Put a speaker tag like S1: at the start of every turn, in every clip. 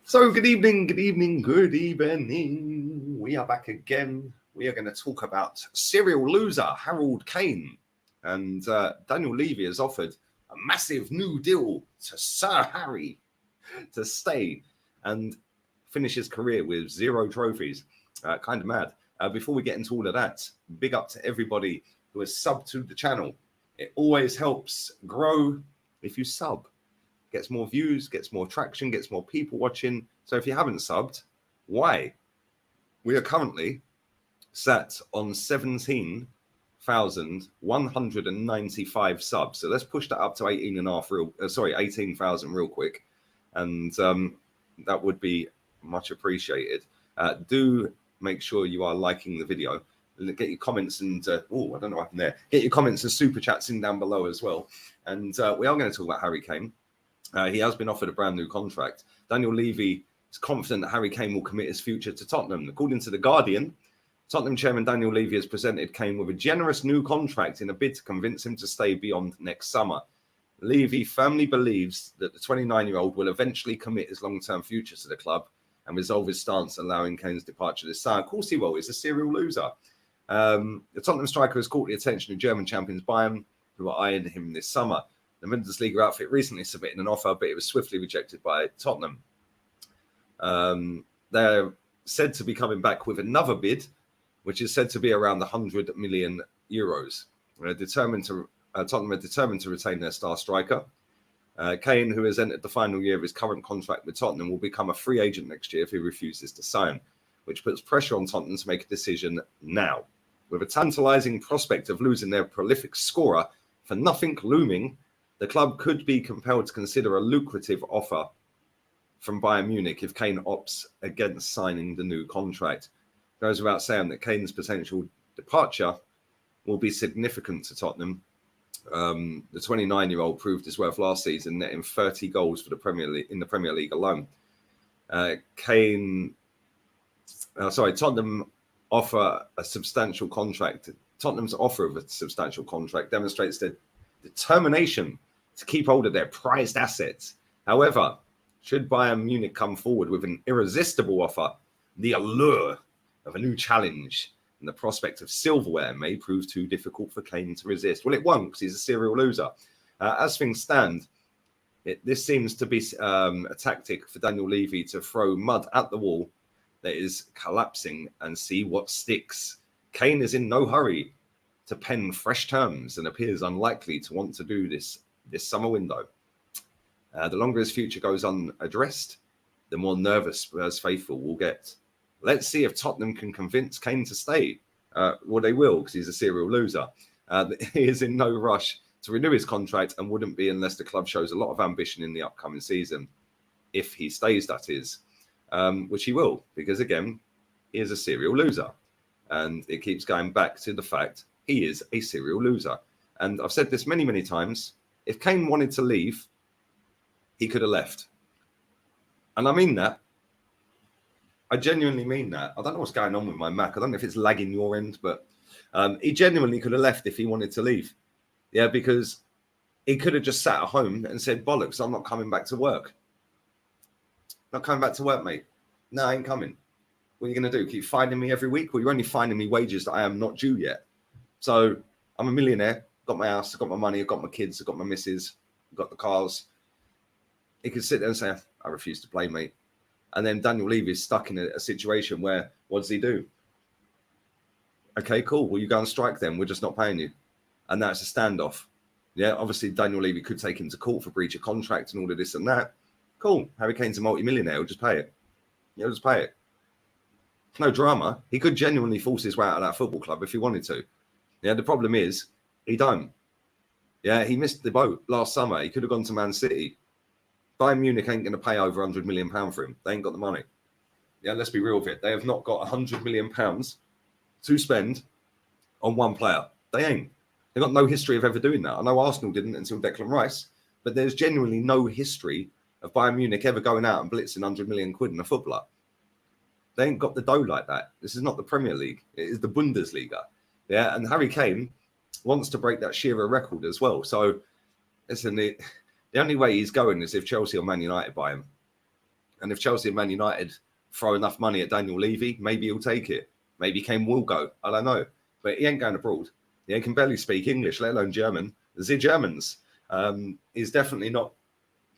S1: So good evening, good evening, good evening. We are back again. We are going to talk about serial loser Harold Kane. And Daniel Levy has offered a massive new deal to Sir Harry to stay and finish his career with 0 trophies. Kind of mad. Before we get into all of that, big up to everybody who has subbed to the channel. It always helps grow if you sub. Gets more views, gets more traction, gets more people watching. So if you haven't subbed, why? We are currently sat on 17,195 subs. So let's push that up to 18,000 real quick. And that would be much appreciated. Do make sure you are liking the video. Get your comments and, I don't know what happened there. Get your comments and super chats in down below as well. And we are going to talk about Harry Kane. He has been offered a brand new contract. Daniel Levy is confident that Harry Kane will commit his future to Tottenham. According to The Guardian, Tottenham chairman Daniel Levy has presented Kane with a generous new contract in a bid to convince him to stay beyond next summer. Levy firmly believes that the 29-year-old will eventually commit his long-term future to the club and resolve his stance allowing Kane's departure this summer. Of course he will. He's a serial loser. The Tottenham striker has caught the attention of German champions Bayern, who are eyeing him this summer. The Bundesliga outfit recently submitted an offer, but it was swiftly rejected by Tottenham. They're said to be coming back with another bid, which is said to be around 100 million euros. Tottenham are determined to retain their star striker. Kane, who has entered the final year of his current contract with Tottenham, will become a free agent next year if he refuses to sign, which puts pressure on Tottenham to make a decision now. With a tantalising prospect of losing their prolific scorer for nothing looming, the club could be compelled to consider a lucrative offer from Bayern Munich if Kane opts against signing the new contract. It goes without saying that Kane's potential departure will be significant to Tottenham. The 29-year-old proved his worth last season, netting 30 goals for the Premier League in the Premier League alone. Tottenham offer a substantial contract. Tottenham's offer of a substantial contract demonstrates their determination to keep hold of their prized assets. However, should Bayern Munich come forward with an irresistible offer, the allure of a new challenge and the prospect of silverware may prove too difficult for Kane to resist. Well, it won't, because he's a serial loser. As things stand, this seems to be a tactic for Daniel Levy to throw mud at the wall that is collapsing and see what sticks. Kane is in no hurry to pen fresh terms and appears unlikely to want to do this summer window. The longer his future goes unaddressed, the more nervous Spurs faithful will get. Let's see if Tottenham can convince Kane to stay. Well, they will, because he's a serial loser. He is in no rush to renew his contract and wouldn't be unless the club shows a lot of ambition in the upcoming season. If he stays, that is. Which he will, because again, he is a serial loser. And it keeps going back to the fact he is a serial loser. And I've said this many, many times. If Kane wanted to leave, he could have left. And I mean that. I genuinely mean that. I don't know what's going on with my Mac. I don't know if it's lagging your end, but he genuinely could have left if he wanted to leave. Yeah, because he could have just sat at home and said, bollocks, I'm not coming back to work. Not coming back to work, mate. No, I ain't coming. What are you going to do? Keep finding me every week? Well, you're only finding me wages that I am not due yet. So I'm a millionaire. Got my house, I've got my money, I've got my kids, I've got my missus, I've got the cars. He could sit there and say, I refuse to play, mate. And then Daniel Levy is stuck in a situation where, what does he do? Okay, cool. Well, you go and strike then. We're just not paying you. And that's a standoff. Yeah, obviously Daniel Levy could take him to court for breach of contract and all of this and that. Cool. Harry Kane's a multi-millionaire. He'll just pay it. He'll just pay it. No drama. He could genuinely force his way out of that football club if he wanted to. Yeah, the problem is, he don't. Yeah, he missed the boat last summer. He could have gone to Man City. Bayern Munich ain't going to pay over £100 million for him. They ain't got the money. Yeah, let's be real with it. They have not got £100 million to spend on one player. They ain't. They've got no history of ever doing that. I know Arsenal didn't until Declan Rice, but there's genuinely no history of Bayern Munich ever going out and blitzing 100 million quid in a footballer. They ain't got the dough like that. This is not the Premier League. It is the Bundesliga. Yeah, and Harry Kane wants to break that Shearer record as well. So, listen, the only way he's going is if Chelsea or Man United buy him. And if Chelsea and Man United throw enough money at Daniel Levy, maybe he'll take it. Maybe Kane will go. I don't know. But he ain't going abroad. He can barely speak English, let alone German. The Germans. He's definitely not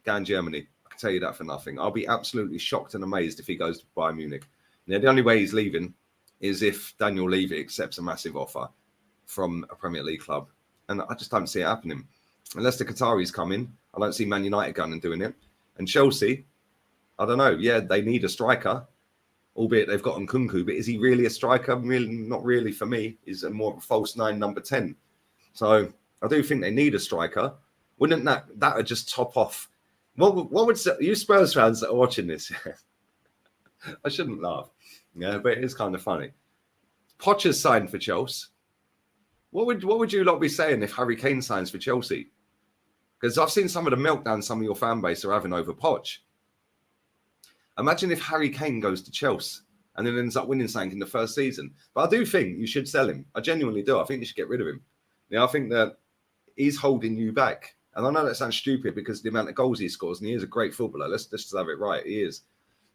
S1: going Germany. I can tell you that for nothing. I'll be absolutely shocked and amazed if he goes to Bayern Munich. Now, the only way he's leaving is if Daniel Levy accepts a massive offer from a Premier League club. And I just don't see it happening. Unless the Qataris come in, I don't see Man United going and doing it. And Chelsea, I don't know. Yeah, they need a striker, albeit they've got Nkunku, but is he really a striker? Really, not really for me. He's more of a false 9, number 10. So I do think they need a striker. Wouldn't that would just top off? What would you Spurs fans that are watching this? I shouldn't laugh. Yeah, but it is kind of funny. Poch's signed for Chelsea. What would you lot be saying if Harry Kane signs for Chelsea? Because I've seen some of the meltdown some of your fan base are having over Poch. Imagine if Harry Kane goes to Chelsea and then ends up winning something in the first season. But I do think you should sell him. I genuinely do. I think you should get rid of him. I think that he's holding you back. And I know that sounds stupid because of the amount of goals he scores, and he is a great footballer. Let's just have it right. He is.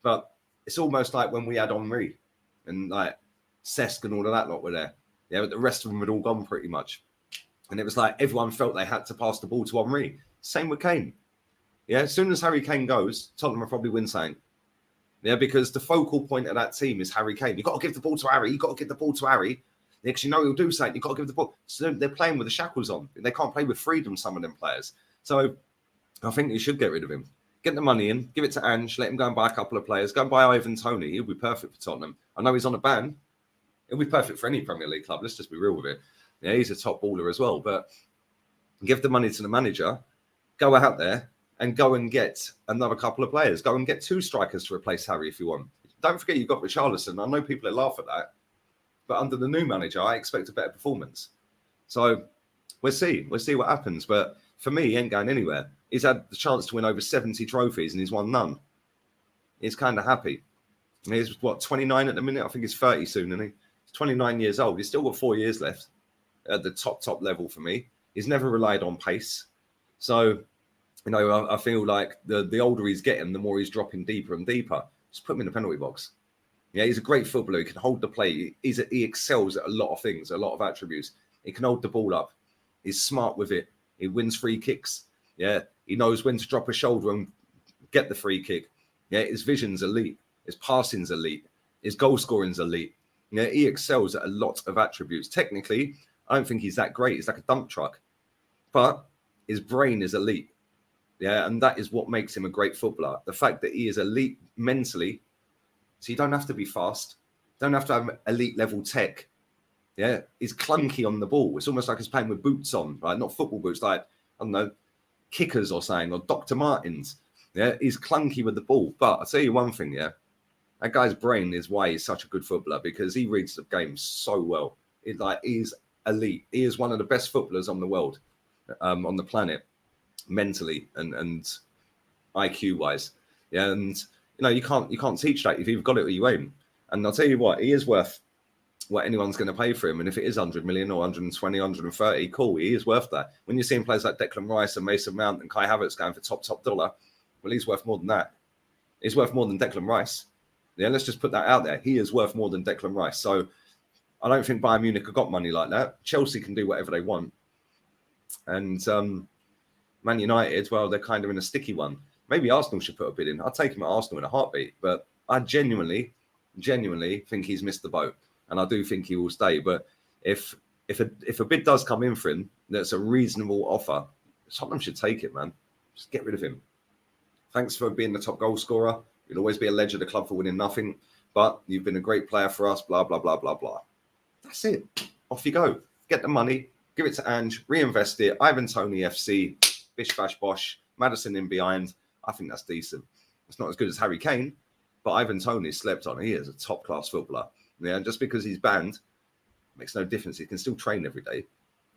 S1: But it's almost like when we had Henry and like Cesc and all of that lot were there. Yeah, but the rest of them had all gone pretty much. And it was like everyone felt they had to pass the ball to Henry. Same with Kane. Yeah, as soon as Harry Kane goes, Tottenham will probably win something. Yeah, because the focal point of that team is Harry Kane. You've got to give the ball to Harry. You've got to give the ball to Harry. Because you know he'll do something. You've got to give the ball. So they're playing with the shackles on. They can't play with freedom, some of them players. So I think you should get rid of him. Get the money in. Give it to Ange. Let him go and buy a couple of players. Go and buy Ivan Toney. He'll be perfect for Tottenham. I know he's on a ban. He'll be perfect for any Premier League club. Let's just be real with it. Yeah, he's a top baller as well. But give the money to the manager. Go out there and go and get another couple of players. Go and get 2 strikers to replace Harry if you want. Don't forget you've got Richarlison. I know people that laugh at that. But under the new manager, I expect a better performance. So we'll see. We'll see what happens. But for me, he ain't going anywhere. He's had the chance to win over 70 trophies and he's won none. He's kind of happy. He's, 29 at the minute? I think he's 30 soon, isn't he? He's 29 years old. He's still got 4 years left at the top level for me. He's never relied on pace. So, I feel like the older he's getting, the more he's dropping deeper and deeper. Just put him in the penalty box. Yeah, he's a great footballer. He can hold the play. He excels at a lot of things, a lot of attributes. He can hold the ball up. He's smart with it. He wins free kicks. Yeah, he knows when to drop a shoulder and get the free kick. Yeah, his vision's elite. His passing's elite. His goal scoring's elite. Yeah, he excels at a lot of attributes. Technically, I don't think he's that great. He's like a dump truck. But his brain is elite. Yeah, and that is what makes him a great footballer. The fact that he is elite mentally. So you don't have to be fast. Don't have to have elite level tech. Yeah, he's clunky on the ball. It's almost like he's playing with boots on, right? Not football boots, like, I don't know, kickers or something, or Dr. Martens. Yeah, he's clunky with the ball. But I'll tell you one thing, yeah. That guy's brain is why he's such a good footballer, because he reads the game so well. He's elite. He is one of the best footballers on the world, on the planet, mentally and IQ wise. Yeah, and you can't teach that. If you've got it or you ain't. And I'll tell you what, he is worth what anyone's going to pay for him. And if it is 100 million or 120, 130, cool, he is worth that. When you're seeing players like Declan Rice and Mason Mount and Kai Havertz going for top dollar, well, he's worth more than that. He's worth more than Declan Rice. Yeah, let's just put that out there. He is worth more than Declan Rice. So I don't think Bayern Munich have got money like that. Chelsea can do whatever they want. And Man United, well, they're kind of in a sticky one. Maybe Arsenal should put a bid in. I'd take him at Arsenal in a heartbeat. But I genuinely think he's missed the boat. And I do think he will stay. But if a bid does come in for him, that's a reasonable offer, Tottenham should take it, man. Just get rid of him. Thanks for being the top goal scorer. You'll always be a legend of the club for winning nothing, but you've been a great player for us, blah, blah, blah, blah, blah. That's it. Off you go. Get the money, give it to Ange, reinvest it. Ivan Toney FC, bish, bash, bosh, Maddison in behind. I think that's decent. It's not as good as Harry Kane, but Ivan Toney slept on. He is a top-class footballer. Yeah, and just because he's banned makes no difference. He can still train every day.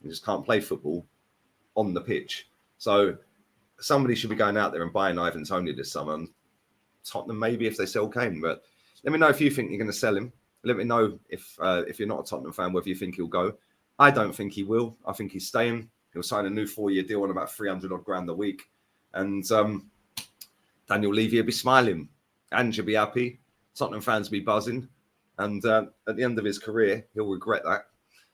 S1: He just can't play football on the pitch. So somebody should be going out there and buying Ivan Toney this summer. And Tottenham, maybe, if they sell Kane. But let me know if you think you're going to sell him. Let me know if you're not a Tottenham fan, whether you think he'll go. I don't think he will. I think he's staying. He'll sign a new 4-year deal on about 300 odd grand a week. And Daniel Levy will be smiling. And you'll be happy. Tottenham fans will be buzzing. And at the end of his career, he'll regret that.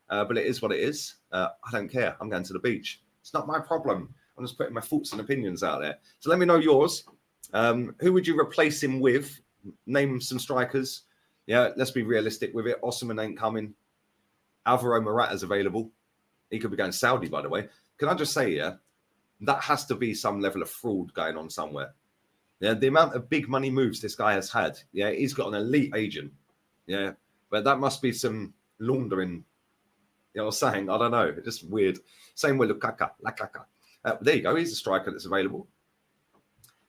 S1: But it is what it is. I don't care. I'm going to the beach. It's not my problem. I'm just putting my thoughts and opinions out there. So let me know yours. Who would you replace him with? Name some strikers. Yeah, let's be realistic with it. Osimhen ain't coming. Alvaro Morata's available. He could be going Saudi, by the way. Can I just say, yeah, that has to be some level of fraud going on somewhere. Yeah, the amount of big money moves this guy has had. Yeah, he's got an elite agent. Yeah, but that must be some laundering. You know what I'm saying? I don't know. It's just weird. Same with Lukaku. There you go. He's a striker that's available.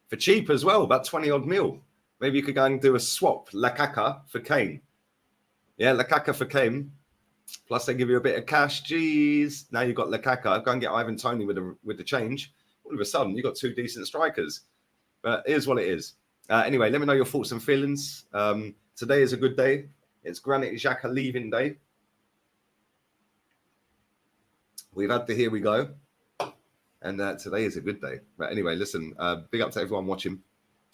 S1: For cheap as well, about 20 odd mil. Maybe you could go and do a swap. Lukaku for Kane. Yeah, Lukaku for Kane. Plus they give you a bit of cash. Jeez. Now you've got Lukaku. Go and get Ivan Toney with the change. All of a sudden, you've got two decent strikers. But here's what it is. Anyway, let me know your thoughts and feelings. Today is a good day. It's Granit Xhaka leaving day. We've had the here we go. And today is a good day. But anyway, listen, big up to everyone watching.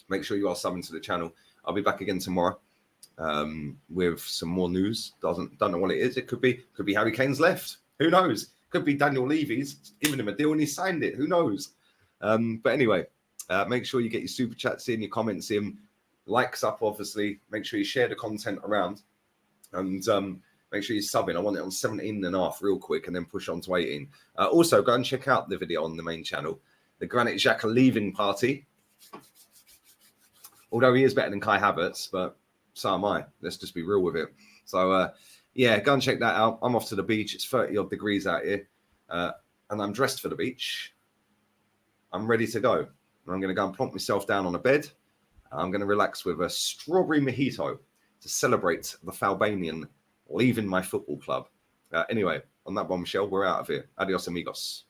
S1: Make sure you are subbing to the channel. I'll be back again tomorrow with some more news. Don't know what it is. It could be Harry Kane's left. Who knows? Could be Daniel Levy's giving him a deal and he signed it. Who knows? But anyway, make sure you get your super chats in, your comments in, likes up, obviously. Make sure you share the content around. And make sure you sub in. I want it on 17.5 real quick and then push on to 18. Also, go and check out the video on the main channel. The Granit Xhaka leaving party. Although he is better than Kai Havertz, but so am I. Let's just be real with it. So, yeah, go and check that out. I'm off to the beach. It's 30-odd degrees out here. And I'm dressed for the beach. I'm ready to go. And I'm going to go and plonk myself down on a bed. I'm going to relax with a strawberry mojito to celebrate the Falbanian leaving my football club. Anyway, on that bombshell, we're out of here. Adios, amigos.